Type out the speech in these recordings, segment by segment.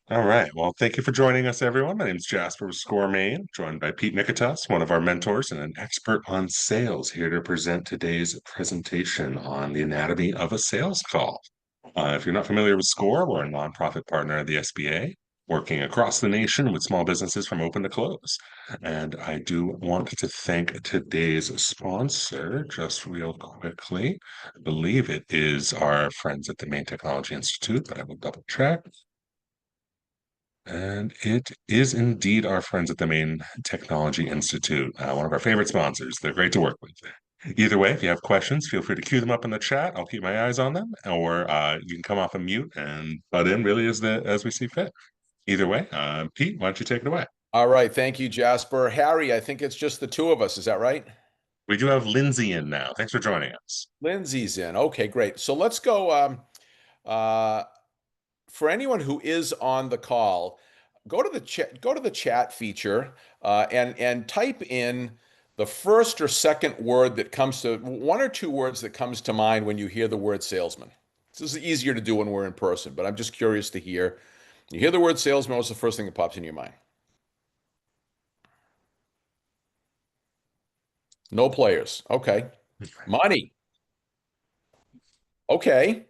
All right. Well, thank you for joining us, everyone. My name is Jasper with Score Main, joined by Pete Nikitas, one of our mentors and an expert on sales, here to present today's presentation on the anatomy of a sales call. If you're not familiar with Score, we're a nonprofit partner of the SBA, working across the nation with small businesses from open to close. And I do want to thank today's sponsor just real quickly. I believe it is our friends at the Maine Technology Institute, but I will double check. And it is indeed our friends at the Maine Technology Institute, one of our favorite sponsors. They're great to work with. Either way, if you have questions, feel free to queue them up in the chat. I'll keep my eyes on them, or you can come off a mute and butt in really as we see fit. Either way, Pete, why don't you take it away? All right. Thank you, Jasper. Harry, I think it's just the two of us. Is that right? We do have Lindsay in now. Thanks for joining us. Lindsay's in. Okay, great. So let's go. Uh, for anyone who is on the call, go to the chat feature and type in the first or second word that comes to one or two words that comes to mind when you hear the word salesman. This is easier to do when we're in person, but I'm just curious to hear. You hear the word salesman, what's the first thing that pops in your mind? No players. Okay. Money. Okay.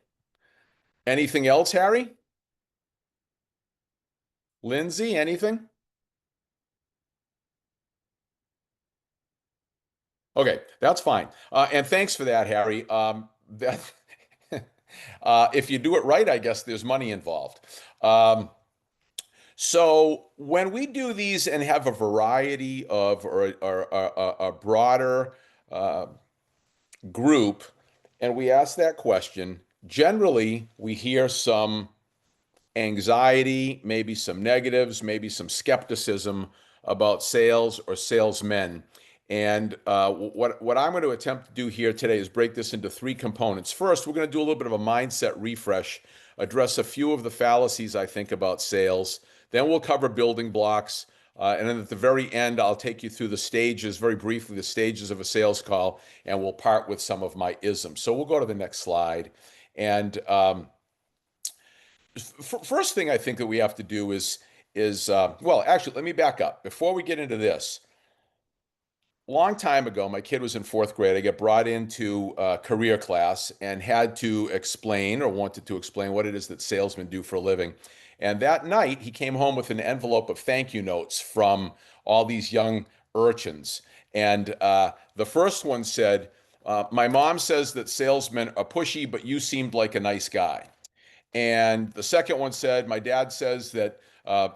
Anything else, Harry? Lindsay, anything? Okay, that's fine. And thanks for that, Harry. That if you do it right, I guess there's money involved. Um, so when we do these and have a variety of or a broader uh, group, and we ask that question, generally we hear some anxiety, maybe some negatives, maybe some skepticism about sales or salesmen. And what I'm going to attempt to do here today is break this into three components. First, we're going to do a little bit of a mindset refresh, address a few of the fallacies I think about sales. Then we'll cover building blocks. And then at the very end, I'll take you through the stages, very briefly, the stages of a sales call, and we'll part with some of my isms. So we'll go to the next slide. And first thing I think that we have to do is well, actually, let me back up before we get into this. Long time ago, my kid was in fourth grade. I get brought into career class and had to explain or wanted to explain what it is that salesmen do for a living. And that night, he came home with an envelope of thank you notes from all these young urchins. And the first one said, "My mom says that salesmen are pushy, but you seemed like a nice guy." And the second one said, "My dad says that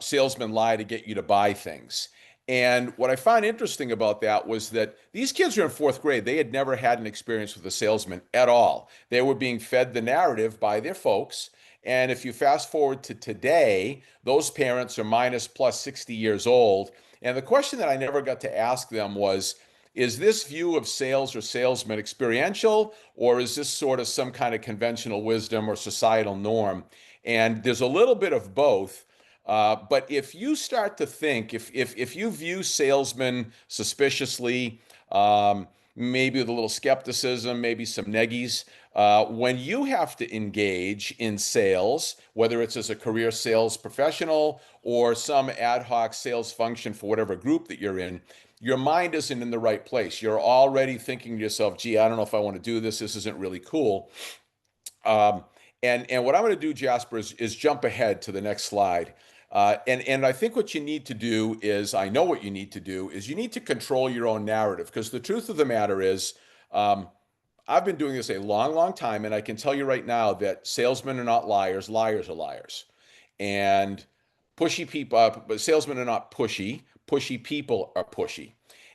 salesmen lie to get you to buy things." And what I found interesting about that was that these kids are in fourth grade. They had never had an experience with a salesman at all. They were being fed the narrative by their folks. And if you fast forward to today, those parents are minus plus 60 years old. And the question that I never got to ask them was, is this view of sales or salesmen experiential, or is this sort of some kind of conventional wisdom or societal norm? And there's a little bit of both. But if you start to think, if you view salesmen suspiciously, maybe with a little skepticism, maybe some neggies, when you have to engage in sales, whether it's as a career sales professional or some ad hoc sales function for whatever group that you're in, your mind isn't in the right place. You're already thinking to yourself, gee, I don't know if I want to do this. This isn't really cool. Um, and what I'm going to do, Jasper, is jump ahead to the next slide. And I think what you need to do is, I know what you need to do is you need to control your own narrative, because the truth of the matter is, um, I've been doing this a long, long time, and I can tell you right now that salesmen are not liars, liars are liars. And pushy people, but salesmen are not pushy, pushy people are pushy.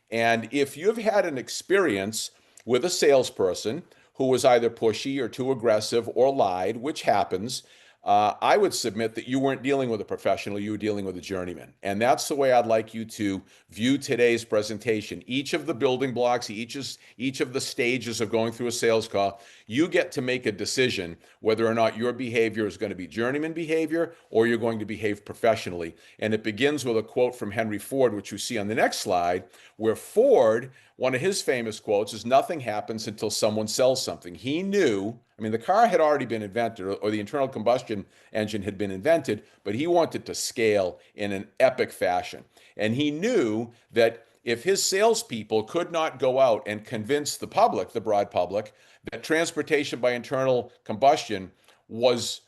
And if you've had an experience with a salesperson who was either pushy or too aggressive or lied, which happens, I would submit that you weren't dealing with a professional, you were dealing with a journeyman. And that's the way I'd like you to view today's presentation. Each of the building blocks, each of the stages of going through a sales call, you get to make a decision whether or not your behavior is going to be journeyman behavior or you're going to behave professionally. And it begins with a quote from Henry Ford, which you see on the next slide, where Ford, one of his famous quotes is, "Nothing happens until someone sells something." He knew I mean, the car had already been invented, or the internal combustion engine had been invented, but he wanted to scale in an epic fashion. And he knew that if his salespeople could not go out and convince the public, the broad public, that transportation by internal combustion was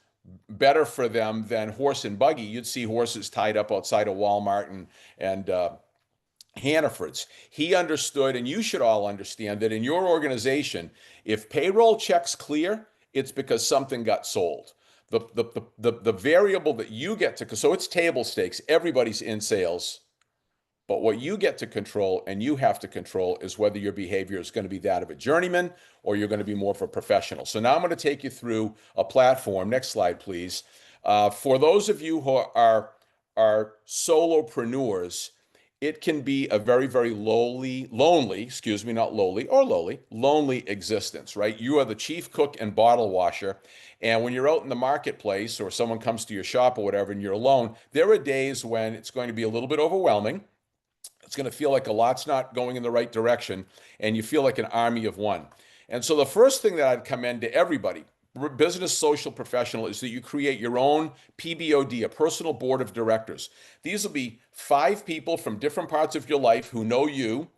better for them than horse and buggy. You'd see horses tied up outside of Walmart and Hannaford's. He understood, and you should all understand that in your organization, if payroll checks clear, it's because something got sold. The variable that you get to, so it's table stakes. Everybody's in sales. But what you get to control and you have to control is whether your behavior is going to be that of a journeyman or you're going to be more of a professional. So now I'm going to take you through a platform. Next slide, please. For those of you who are solopreneurs, it can be a very, very lonely, excuse me, not lowly or lowly, lonely existence, right? You are the chief cook and bottle washer. And when you're out in the marketplace or someone comes to your shop or whatever and you're alone, there are days when it's going to be a little bit overwhelming. It's going to feel like a lot's not going in the right direction, and you feel like an army of one. And so the first thing that I'd commend to everybody, business, social, professional, is that you create your own PBOD, a personal board of directors. These will be 5 people from different parts of your life who know you,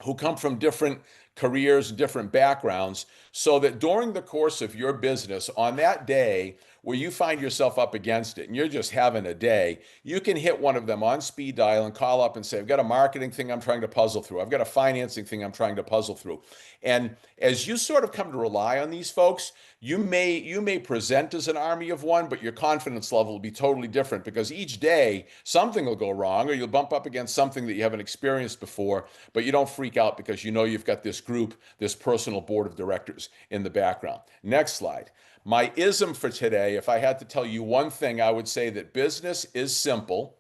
who come from different careers, different backgrounds, so that during the course of your business, on that day where you find yourself up against it and you're just having a day, you can hit one of them on speed dial and call up and say, I've got a marketing thing I'm trying to puzzle through. I've got a financing thing I'm trying to puzzle through. And as you sort of come to rely on these folks, you may present as an army of one, but your confidence level will be totally different because each day something will go wrong or you'll bump up against something that you haven't experienced before, but you don't freak out because you know you've got this group, this personal board of directors in the background. Next slide. My ism for today, if I had to tell you one thing, I would say that business is simple.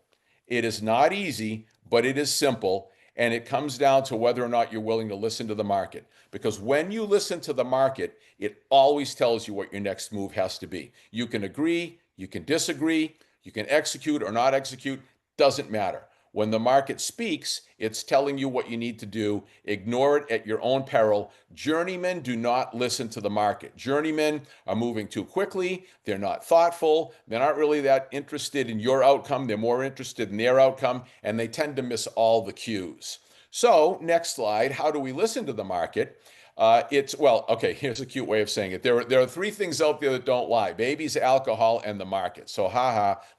It is not easy, but it is simple. And it comes down to whether or not you're willing to listen to the market. Because when you listen to the market, it always tells you what your next move has to be. You can agree, you can disagree, you can execute or not execute, doesn't matter. When the market speaks, it's telling you what you need to do. Ignore it at your own peril. Journeymen do not listen to the market. Journeymen are moving too quickly. They're not thoughtful. They're not really that interested in your outcome. They're more interested in their outcome, and they tend to miss all the cues. So, next slide. How do we listen to the market? Okay, here's a cute way of saying it. There are 3 things out there that don't lie: babies, alcohol, and the market. So,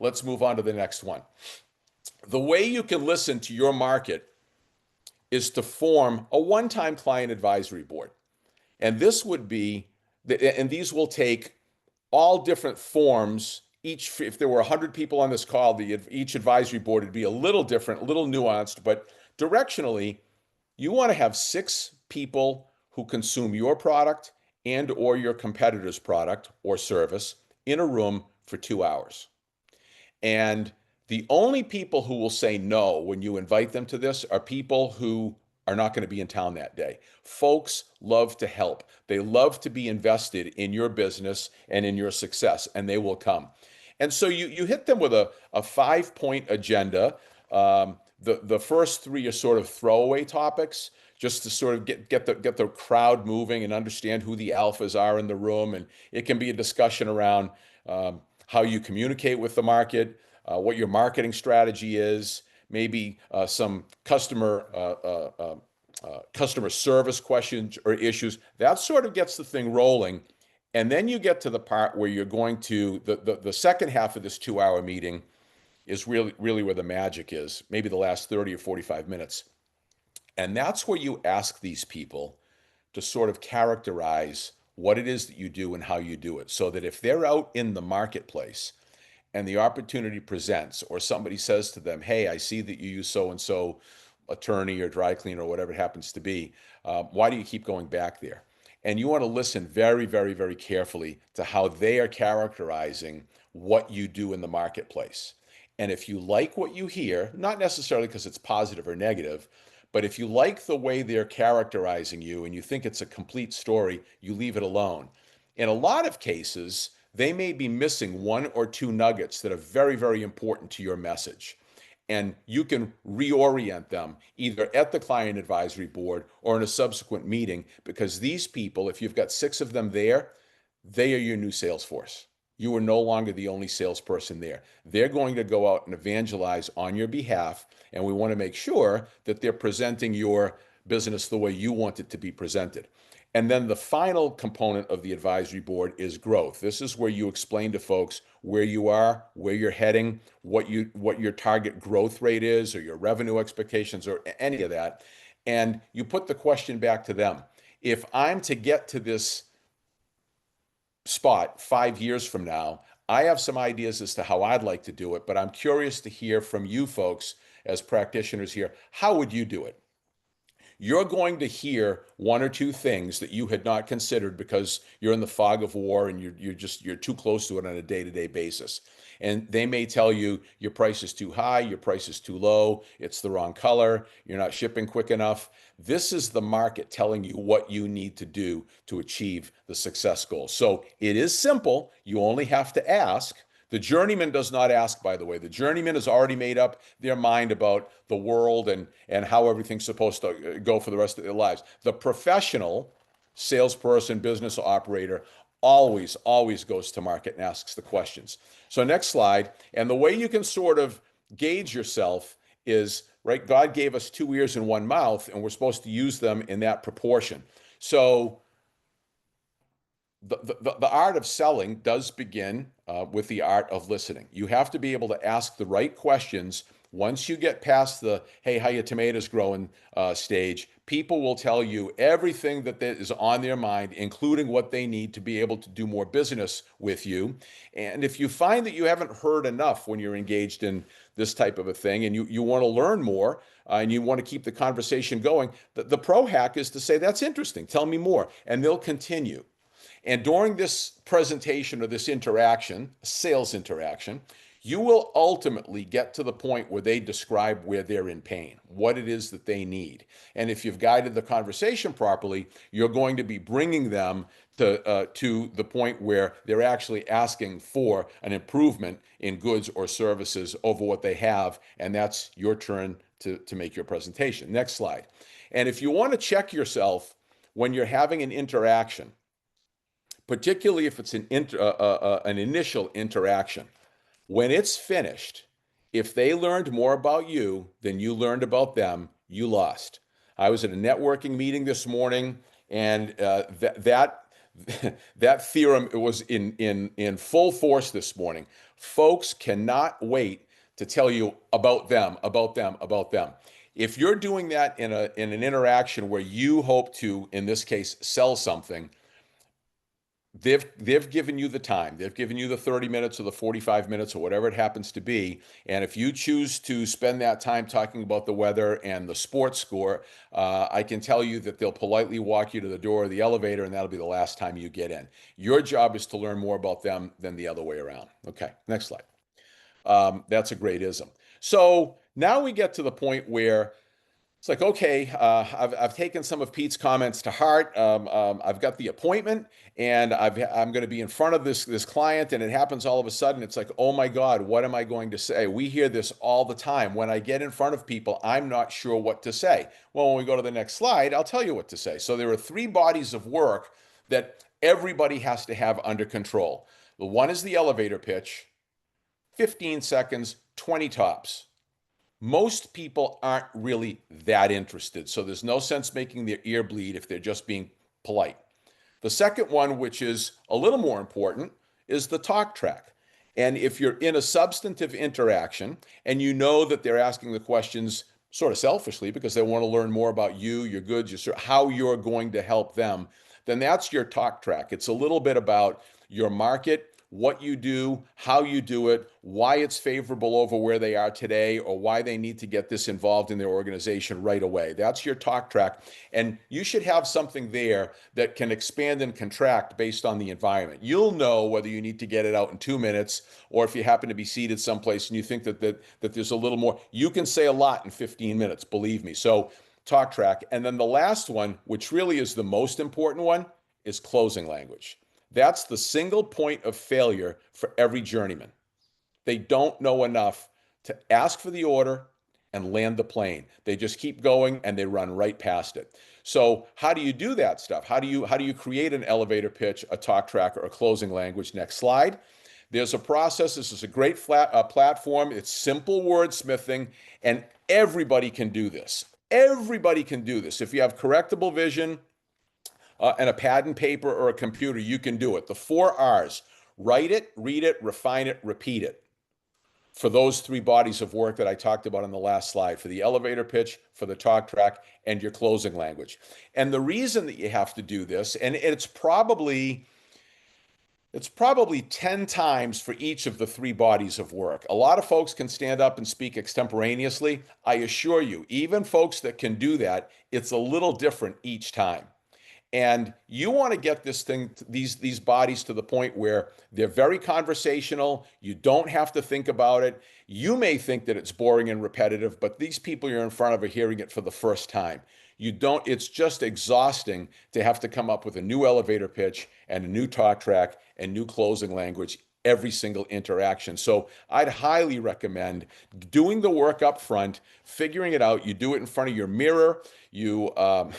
let's move on to the next one. The way you can listen to your market is to form a one-time client advisory board. And this would be, and these will take all different forms. If there were 100 people on this call, each advisory board would be a little different, a little nuanced, but directionally, you want to have 6 people who consume your product and or your competitor's product or service in a room for 2 hours. And the only people who will say no when you invite them to this are people who are not going to be in town that day. Folks love to help. They love to be invested in your business and in your success, and they will come. And so you hit them with a 5-point agenda. The first 3 are sort of throwaway topics, just to sort of get the crowd moving and understand who the alphas are in the room. And it can be a discussion around how you communicate with the market, what your marketing strategy is, maybe some customer service questions or issues. That sort of gets the thing rolling. And then you get to the part where you're going to, the second half of this 2-hour meeting is really where the magic is, maybe the last 30 or 45 minutes. And that's where you ask these people to sort of characterize what it is that you do and how you do it, so that if they're out in the marketplace and the opportunity presents, or somebody says to them, hey, I see that you use so-and-so attorney or dry cleaner or whatever it happens to be, why do you keep going back there? And you want to listen very, very, very carefully to how they are characterizing what you do in the marketplace. And if you like what you hear, not necessarily because it's positive or negative, but if you like the way they're characterizing you and you think it's a complete story, you leave it alone. In a lot of cases, they may be missing 1 or 2 nuggets that are very, very important to your message. And you can reorient them either at the client advisory board or in a subsequent meeting, because these people, if you've got 6 of them there, they are your new sales force. You are no longer the only salesperson there. They're going to go out and evangelize on your behalf, and we want to make sure that they're presenting your business the way you want it to be presented. And then the final component of the advisory board is growth. This is where you explain to folks where you are, where you're heading, what your target growth rate is, or your revenue expectations, or any of that. And you put the question back to them. If I'm to get to this spot 5 years from now, I have some ideas as to how I'd like to do it, but I'm curious to hear from you folks as practitioners here. How would you do it? You're going to hear one or two things that you had not considered because you're in the fog of war and you're too close to it on a day-to-day basis. And they may tell you your price is too high, your price is too low, it's the wrong color, you're not shipping quick enough. This is the market telling you what you need to do to achieve the success goal. So it is simple. You only have to ask. The journeyman does not ask, by the way. The journeyman has already made up their mind about the world and how everything's supposed to go for the rest of their lives. The professional salesperson, business operator, always goes to market and asks the questions. So next slide. And the way you can sort of gauge yourself is, right, God gave us 2 ears and 1 mouth, and we're supposed to use them in that proportion. So the art of selling does begin with the art of listening. You have to be able to ask the right questions. Once you get past the, hey, how your tomatoes growing stage, people will tell you everything that is on their mind, including what they need to be able to do more business with you. And if you find that you haven't heard enough when you're engaged in this type of a thing and you want to learn more and you want to keep the conversation going, the pro hack is to say, that's interesting, tell me more, and they'll continue. And during this presentation or this interaction, sales interaction, you will ultimately get to the point where they describe where they're in pain, what it is that they need. And if you've guided the conversation properly, you're going to be bringing them to the point where they're actually asking for an improvement in goods or services over what they have. And that's your turn to make your presentation. Next slide. And if you want to check yourself when you're having an interaction, particularly if it's an initial interaction. When it's finished, if they learned more about you than you learned about them, you lost. I was at a networking meeting this morning, and that theorem was in full force this morning. Folks cannot wait to tell you about them, about them, about them. If you're doing that in an interaction where you hope to, in this case, sell something, they've given you the time. They've given you the 30 minutes or the 45 minutes or whatever it happens to be. And if you choose to spend that time talking about the weather and the sports score, I can tell you that they'll politely walk you to the door of the elevator, and that'll be the last time you get in. Your job is to learn more about them than the other way around. Okay, next slide. That's a great ism. So now we get to the point where it's like, okay, I've taken some of Pete's comments to heart. I've got the appointment, and I'm going to be in front of this client, and it happens all of a sudden. It's like, oh my God, what am I going to say? We hear this all the time. When I get in front of people, I'm not sure what to say. Well, when we go to the next slide, I'll tell you what to say. So there are 3 bodies of work that everybody has to have under control. The one is the elevator pitch, 15 seconds, 20 tops. Most people aren't really that interested, so there's no sense making their ear bleed if they're just being polite. The second one, which is a little more important, is the talk track. And if you're in a substantive interaction and you know that they're asking the questions sort of selfishly because they want to learn more about you, your goods, how you're going to help them, then that's your talk track. It's a little bit about your market, what you do, how you do it, why it's favorable over where they are today, or why they need to get this involved in their organization right away. That's your talk track. And you should have something there that can expand and contract based on the environment. You'll know whether you need to get it out in 2 minutes, or if you happen to be seated someplace and you think that there's a little more. You can say a lot in 15 minutes, believe me. So talk track. And then the last one, which really is the most important one, is closing language. That's the single point of failure for every journeyman. They don't know enough to ask for the order and land the plane. They just keep going and they run right past it. So how do you do that stuff? How do you create an elevator pitch, a talk track, or a closing language? Next slide. There's a process. This is a great platform. It's simple wordsmithing, and everybody can do this. Everybody can do this. If you have correctable vision and a pad and paper or a computer, you can do it. The 4 R's: write it, read it, refine it, repeat it. For those 3 bodies of work that I talked about on the last slide, for the elevator pitch, for the talk track, and your closing language. And the reason that you have to do this, and it's probably 10 times for each of the 3 bodies of work. A lot of folks can stand up and speak extemporaneously. I assure you, even folks that can do that, it's a little different each time. And you want to get these bodies to the point where they're very conversational. You don't have to think about it. You may think that it's boring and repetitive, but these people you're in front of are hearing it for the first time. It's just exhausting to have to come up with a new elevator pitch and a new talk track and new closing language every single interaction. So I'd highly recommend doing the work up front, figuring it out. You do it in front of your mirror. You,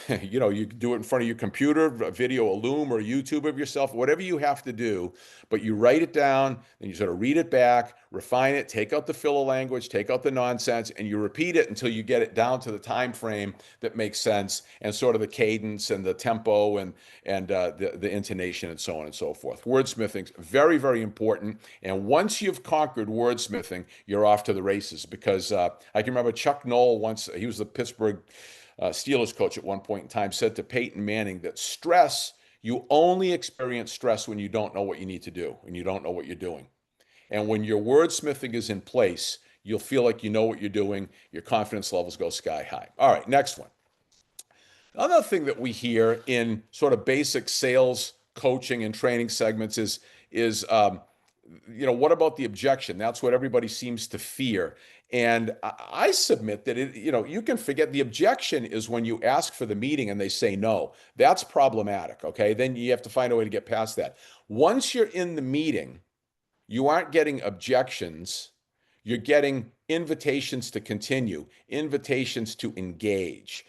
you do it in front of your computer, video, a Loom or YouTube of yourself, whatever you have to do. But you write it down, then you sort of read it back, refine it, take out the filler language, take out the nonsense, and you repeat it until you get it down to the time frame that makes sense and sort of the cadence and the tempo and the intonation and so on and so forth. Wordsmithing, very, very important. And once you've conquered wordsmithing, you're off to the races. Because I can remember Chuck Noll once, he was the Pittsburgh Steelers coach at one point in time, said to Peyton Manning that you only experience stress when you don't know what you need to do, when you don't know what you're doing. And when your wordsmithing is in place, you'll feel like you know what you're doing. Your confidence levels go sky high. All right, next one. Another thing that we hear in sort of basic sales coaching and training segments is what about the objection? That's what everybody seems to fear. And I submit that you can forget. The objection is when you ask for the meeting and they say no. That's problematic, okay? Then you have to find a way to get past that. Once you're in the meeting, you aren't getting objections. You're getting invitations to continue, invitations to engage.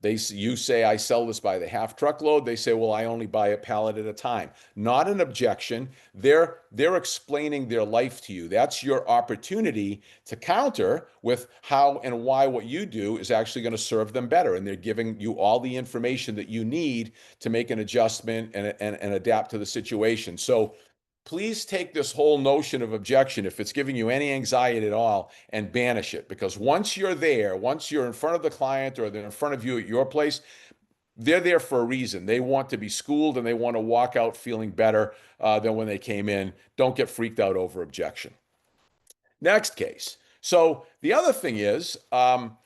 You say, I sell this by the half truckload. They say, well, I only buy a pallet at a time. Not an objection. They're explaining their life to you. That's your opportunity to counter with how and why what you do is actually going to serve them better. And they're giving you all the information that you need to make an adjustment and adapt to the situation. So please take this whole notion of objection, if it's giving you any anxiety at all, and banish it. Because once you're there, once you're in front of the client or they're in front of you at your place, they're there for a reason. They want to be schooled and they want to walk out feeling better than when they came in. Don't get freaked out over objection. Next case. So the other thing is,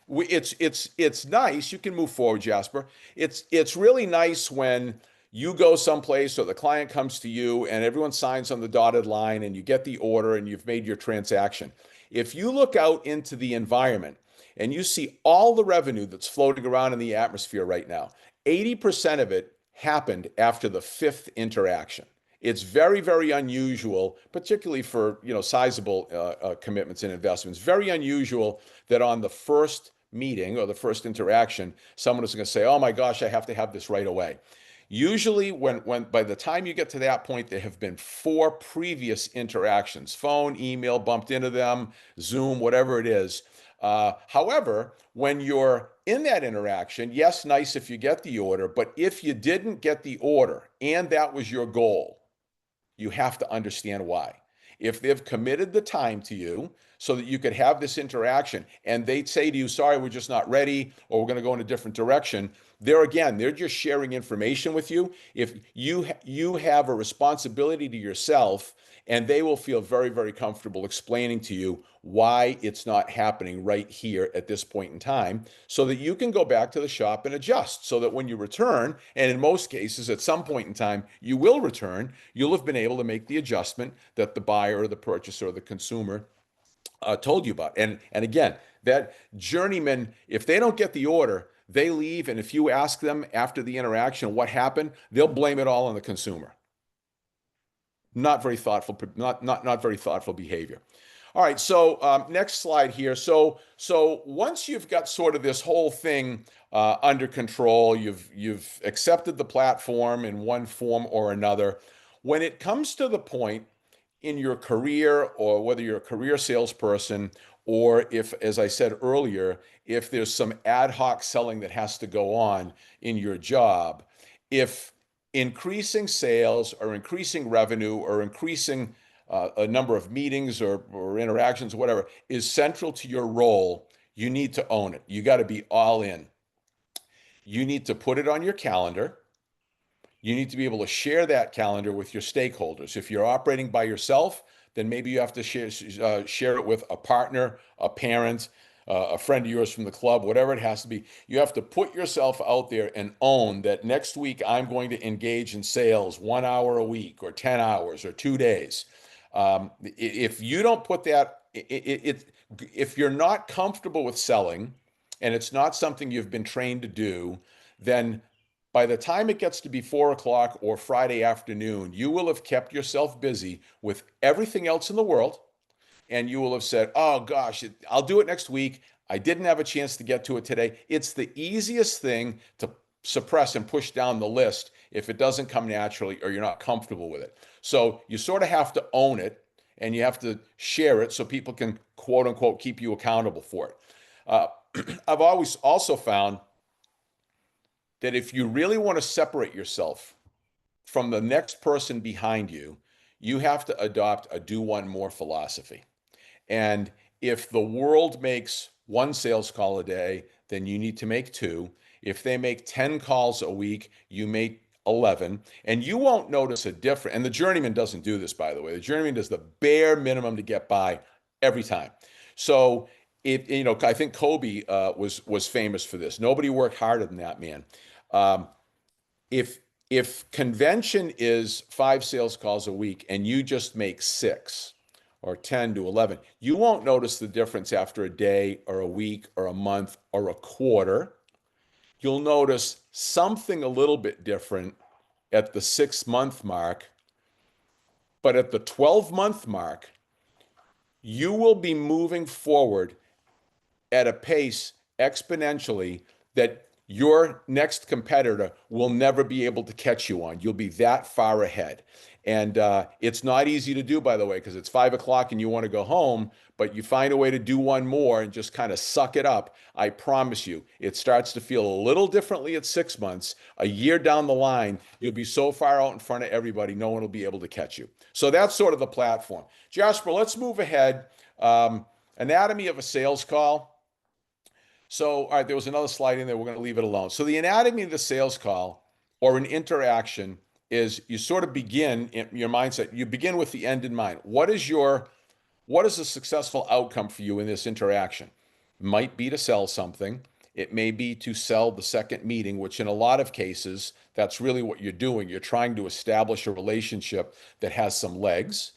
it's nice. You can move forward, Jasper. It's really nice when you go someplace or the client comes to you and everyone signs on the dotted line and you get the order and you've made your transaction. If you look out into the environment and you see all the revenue that's floating around in the atmosphere right now, 80% of it happened after the 5th interaction. It's very, very unusual, particularly for sizable commitments and investments. Very unusual that on the first meeting or the first interaction, someone is going to say, "Oh my gosh, I have to have this right away." Usually, when by the time you get to that point, there have been 4 previous interactions: phone, email, bumped into them, Zoom, whatever it is. However, when you're in that interaction, yes, nice if you get the order, but if you didn't get the order and that was your goal, you have to understand why. If they've committed the time to you so that you could have this interaction and they say to you, "Sorry, we're just not ready," or "We're going to go in a different direction," they're just sharing information with you. If you have a responsibility to yourself, and they will feel very, very comfortable explaining to you why it's not happening right here at this point in time, so that you can go back to the shop and adjust, so that when you return, and in most cases at some point in time you will return, you'll have been able to make the adjustment that the buyer or the purchaser or the consumer told you about. And again, that journeyman, if they don't get the order, they leave, and if you ask them after the interaction what happened, they'll blame it all on the consumer. Not very thoughtful, not very thoughtful behavior. All right, so next slide here. So once you've got sort of this whole thing under control, you've accepted the platform in one form or another. When it comes to the point in your career, or whether you're a career salesperson, or if, as I said earlier, if there's some ad hoc selling that has to go on in your job, if increasing sales or increasing revenue or increasing a number of meetings or interactions, or whatever, is central to your role, you need to own it. You got to be all in. You need to put it on your calendar. You need to be able to share that calendar with your stakeholders. If you're operating by yourself, then maybe you have to share it with a partner, a parent, a friend of yours from the club, whatever it has to be. You have to put yourself out there and own that next week I'm going to engage in sales 1 hour a week or 10 hours or 2 days. If you don't put that, if you're not comfortable with selling and it's not something you've been trained to do, then by the time it gets to be 4 o'clock or Friday afternoon, you will have kept yourself busy with everything else in the world. And you will have said, oh gosh, I'll do it next week. I didn't have a chance to get to it today. It's the easiest thing to suppress and push down the list if it doesn't come naturally or you're not comfortable with it. So you sort of have to own it and you have to share it so people can, quote unquote, keep you accountable for it. Uh, I've always also found that if you really want to separate yourself from the next person behind you, you have to adopt a do one more philosophy. And if the world makes one sales call a day, then you need to make two. If they make 10 calls a week, you make 11, and you won't notice a difference. And the Journeyman doesn't do this, by the way. The Journeyman does the bare minimum to get by every time. So I think Kobe was famous for this. Nobody worked harder than that man. Um, if convention is 5 sales calls a week and you just make 6 or 10 to 11, you won't notice the difference after a day or a week or a month or a quarter. You'll notice something a little bit different at the 6 month mark, but at the 12-month mark, you will be moving forward at a pace exponentially that your next competitor will never be able to catch you on. You'll be that far ahead. And it's not easy to do, by the way, because it's 5 o'clock and you want to go home, but you find a way to do one more and just kind of suck it up. I promise you, it starts to feel a little differently at 6 months. A year down the line, you'll be so far out in front of everybody, no one will be able to catch you. So that's sort of the platform. Jasper, let's move ahead. Anatomy of a sales call. So, all right, there was another slide in there. We're going to leave it alone. So the anatomy of the sales call or an interaction is you sort of begin in your mindset. You begin with the end in mind. What is a successful outcome for you in this interaction? Might be to sell something. It may be to sell the second meeting, which in a lot of cases, that's really what you're doing. You're trying to establish a relationship that has some legs.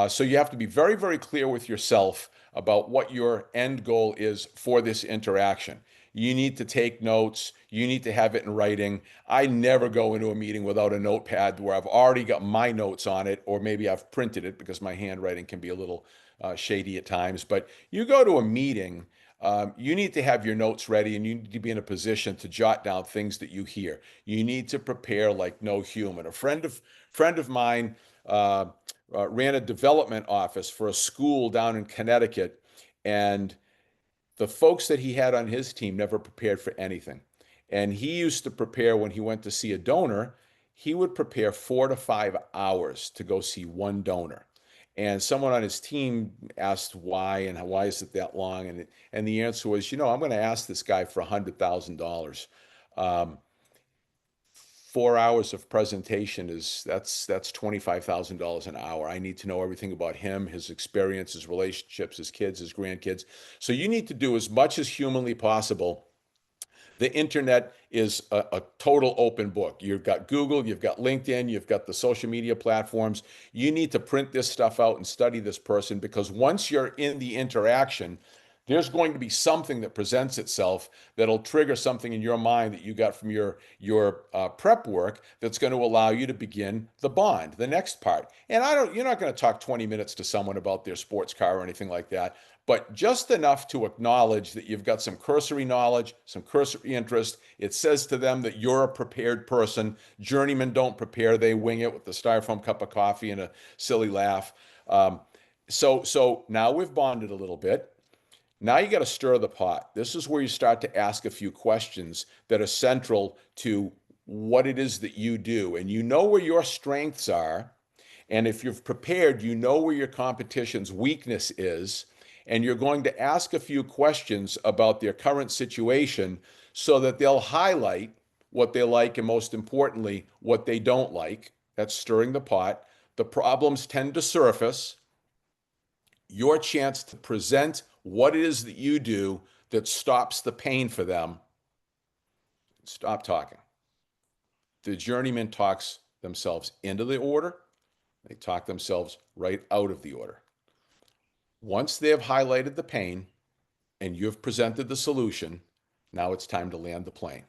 So you have to be very, very clear with yourself about what your end goal is for this interaction. You need to take notes. You need to have it in writing. I never go into a meeting without a notepad where I've already got my notes on it, or maybe I've printed it because my handwriting can be a little shady at times. But you go to a meeting, you need to have your notes ready and you need to be in a position to jot down things that you hear. You need to prepare like no human. A friend of mine ran a development office for a school down in Connecticut, and the folks that he had on his team never prepared for anything. And he used to prepare when he went to see a donor, he would prepare 4 to 5 hours to go see one donor. And someone on his team asked why and why is it that long? And the answer was, I'm going to ask this guy for $100,000. 4 hours of presentation that's $25,000 an hour. I need to know everything about him, his experience, his relationships, his kids, his grandkids. So you need to do as much as humanly possible. The internet is a total open book. You've got Google, you've got LinkedIn, you've got the social media platforms. You need to print this stuff out and study this person, because once you're in the interaction, There's going to be something that presents itself that'll trigger something in your mind that you got from your prep work that's going to allow you to begin the bond, the next part. And you're not going to talk 20 minutes to someone about their sports car or anything like that, but just enough to acknowledge that you've got some cursory knowledge, some cursory interest. It says to them that you're a prepared person. Journeymen don't prepare; they wing it with the styrofoam cup of coffee and a silly laugh. So now we've bonded a little bit. Now you got to stir the pot. This is where you start to ask a few questions that are central to what it is that you do. And you know where your strengths are. And if you've prepared, you know where your competition's weakness is. And you're going to ask a few questions about their current situation so that they'll highlight what they like and, most importantly, what they don't like. That's stirring the pot. The problems tend to surface. Your chance to present what it is that you do that stops the pain for them. Stop talking. The journeyman talks themselves into the order. They talk themselves right out of the order. Once they have highlighted the pain and you've presented the solution, now it's time to land the plane.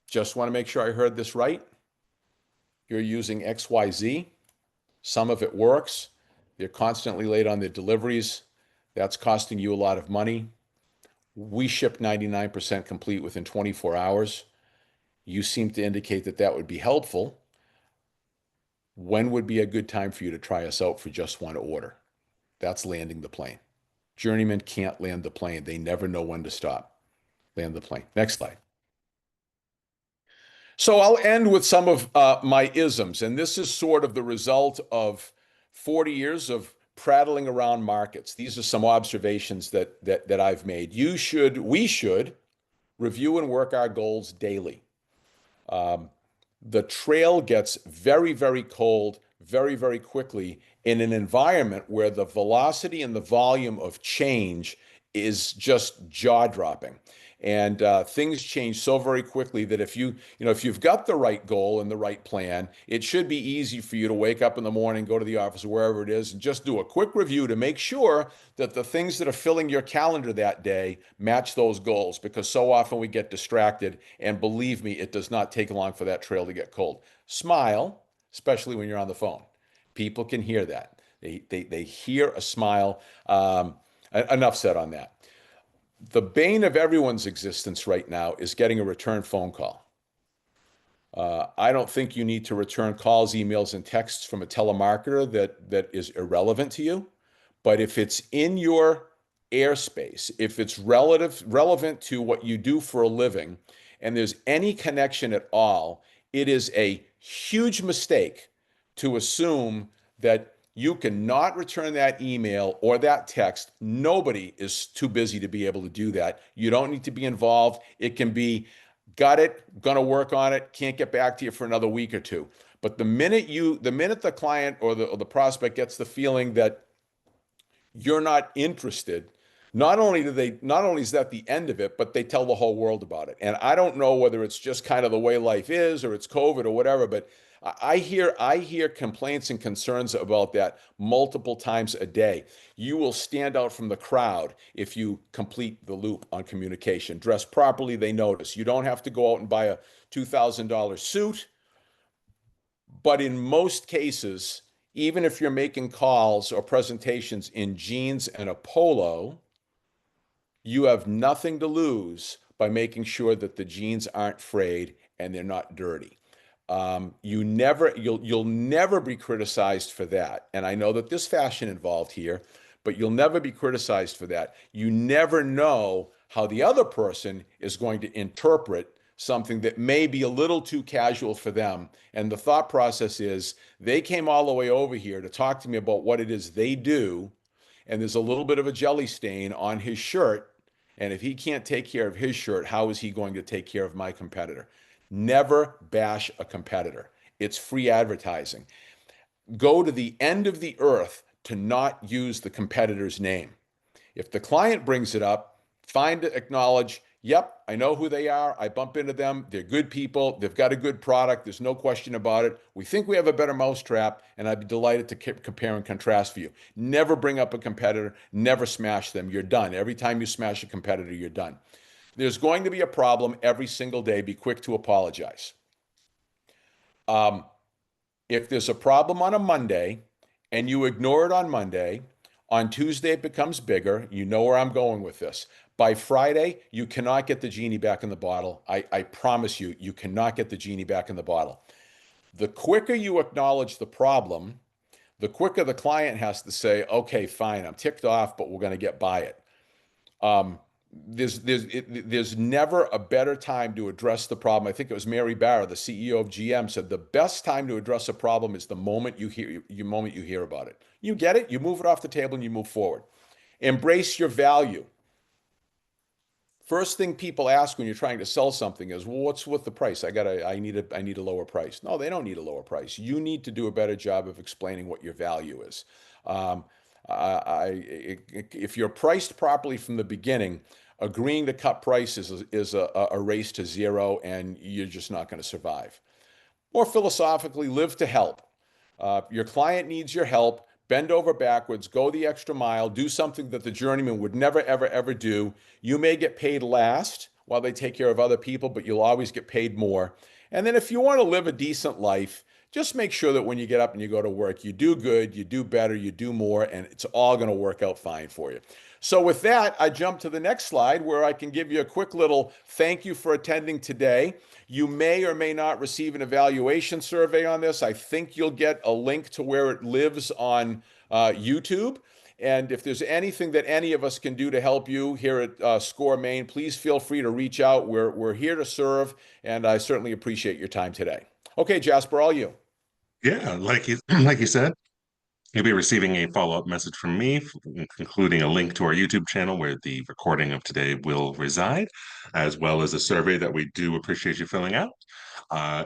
Just want to make sure I heard this right. You're using XYZ. Some of it works. They're constantly late on their deliveries. That's costing you a lot of money. We ship 99% complete within 24 hours. You seem to indicate that that would be helpful. When would be a good time for you to try us out for just one order? That's landing the plane. Journeymen can't land the plane. They never know when to stop. Land the plane. Next slide. So I'll end with some of my isms, and this is sort of the result of 40 years of prattling around markets. These are some observations that I've made. We should review and work our goals daily. The trail gets very, very cold very, very quickly in an environment where the velocity and the volume of change is just jaw-dropping. And things change so very quickly that if you've got the right goal and the right plan, it should be easy for you to wake up in the morning, go to the office, wherever it is, and just do a quick review to make sure that the things that are filling your calendar that day match those goals. Because so often we get distracted, and believe me, it does not take long for that trail to get cold. Smile, especially when you're on the phone. People can hear that. They hear a smile. Enough said on that. The bane of everyone's existence right now is getting a return phone call. I don't think you need to return calls, emails, and texts from a telemarketer that is irrelevant to you. But if it's in your airspace, if it's relevant to what you do for a living, and there's any connection at all, it is a huge mistake to assume that you cannot return that email or that text. Nobody is too busy to be able to do that. You don't need to be involved. It can be, got it, gonna work on it, can't get back to you for another week or two. But the minute the client or the prospect gets the feeling that you're not interested, not only is that the end of it, but they tell the whole world about it. And I don't know whether it's just kind of the way life is or it's COVID or whatever, but I hear complaints and concerns about that multiple times a day. You will stand out from the crowd if you complete the loop on communication. Dress properly, they notice. You don't have to go out and buy a $2,000 suit, but in most cases, even if you're making calls or presentations in jeans and a polo, you have nothing to lose by making sure that the jeans aren't frayed and they're not dirty. You'll never be criticized for that. And I know that there's fashion involved here, but you'll never be criticized for that. You never know how the other person is going to interpret something that may be a little too casual for them. And the thought process is they came all the way over here to talk to me about what it is they do, and there's a little bit of a jelly stain on his shirt. And if he can't take care of his shirt, how is he going to take care of my competitor? Never bash a competitor. It's free advertising. Go to the end of the earth to not use the competitor's name. If the client brings it up, acknowledge, Yep, I know who they are. I bump into them. They're good people. They've got a good product. There's no question about it. We think we have a better mousetrap, and I'd be delighted to compare and contrast for you. Never bring up a competitor. Never smash them. You're done. Every time you smash a competitor, you're done. There's going to be a problem every single day. Be quick to apologize. Um, if there's a problem on a Monday and you ignore it on Monday, on Tuesday it becomes bigger. You know where I'm going with this. By Friday, you cannot get the genie back in the bottle. I promise you, you cannot get the genie back in the bottle. The quicker you acknowledge the problem, the quicker the client has to say, okay, fine, I'm ticked off, but we're going to get by it. Um, there's never a better time to address the problem. I think it was Mary Barra, the CEO of GM, said the best time to address a problem is the moment you hear about it. You get it, you move it off the table, and you move forward. Embrace your value. First thing people ask when you're trying to sell something is, well, what's with the price? I need a lower price. No, they don't need a lower price. You need to do a better job of explaining what your value is. Um, if you're priced properly from the beginning, agreeing to cut prices is a race to zero, and you're just not going to survive. More philosophically, live to help. Your client needs your help. Bend over backwards, go the extra mile, do something that the journeyman would never, ever, ever do. You may get paid last while they take care of other people, but you'll always get paid more. And then if you want to live a decent life, just make sure that when you get up and you go to work, you do good, you do better, you do more, and it's all going to work out fine for you. So with that, I jump to the next slide where I can give you a quick little thank you for attending today. You may or may not receive an evaluation survey on this. I think you'll get a link to where it lives on YouTube. And if there's anything that any of us can do to help you here at Score Maine, please feel free to reach out. We're here to serve, and I certainly appreciate your time today. Okay, Jasper, all you. Yeah, like you like you said, you'll be receiving a follow-up message from me, including a link to our YouTube channel where the recording of today will reside, as well as a survey that we do appreciate you filling out.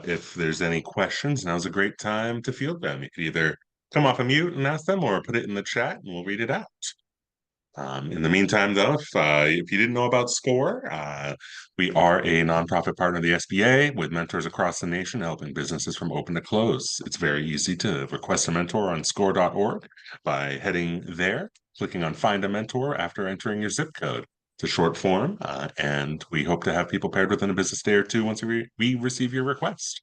If there's any questions, now's a great time to field them. You could either come off a mute and ask them, or put it in the chat and we'll read it out. In the meantime, though, if you didn't know about SCORE, we are a nonprofit partner of the SBA with mentors across the nation helping businesses from open to close. It's very easy to request a mentor on score.org by heading there, clicking on Find a Mentor after entering your zip code. It's a short form, and we hope to have people paired within a business day or two once we receive your request.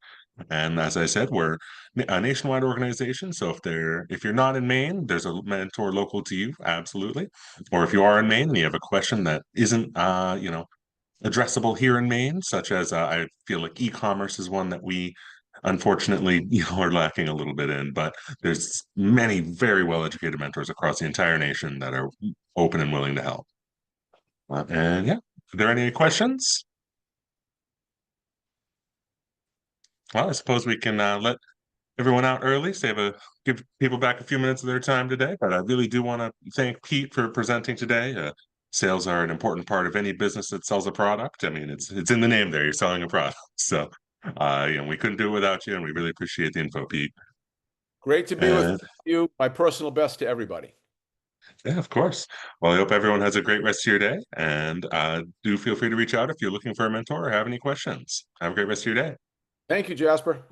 And as I said, we're a nationwide organization. So if you're not in Maine, there's a mentor local to you, absolutely. Or if you are in Maine and you have a question that isn't addressable here in Maine, such as I feel like e-commerce is one that we unfortunately are lacking a little bit in, but there's many very well educated mentors across the entire nation that are open and willing to help. And yeah, are there any questions? Well, I suppose we can let everyone out early, give people back a few minutes of their time today. But I really do want to thank Pete for presenting today. Sales are an important part of any business that sells a product. I mean, it's in the name there. You're selling a product. So, we couldn't do it without you, and we really appreciate the info, Pete. Great to be with And you. My personal best to everybody. yeah, of course. Well, I hope everyone has a great rest of your day, and do feel free to reach out if you're looking for a mentor or have any questions. Have a great rest of your day. Thank you, Jasper.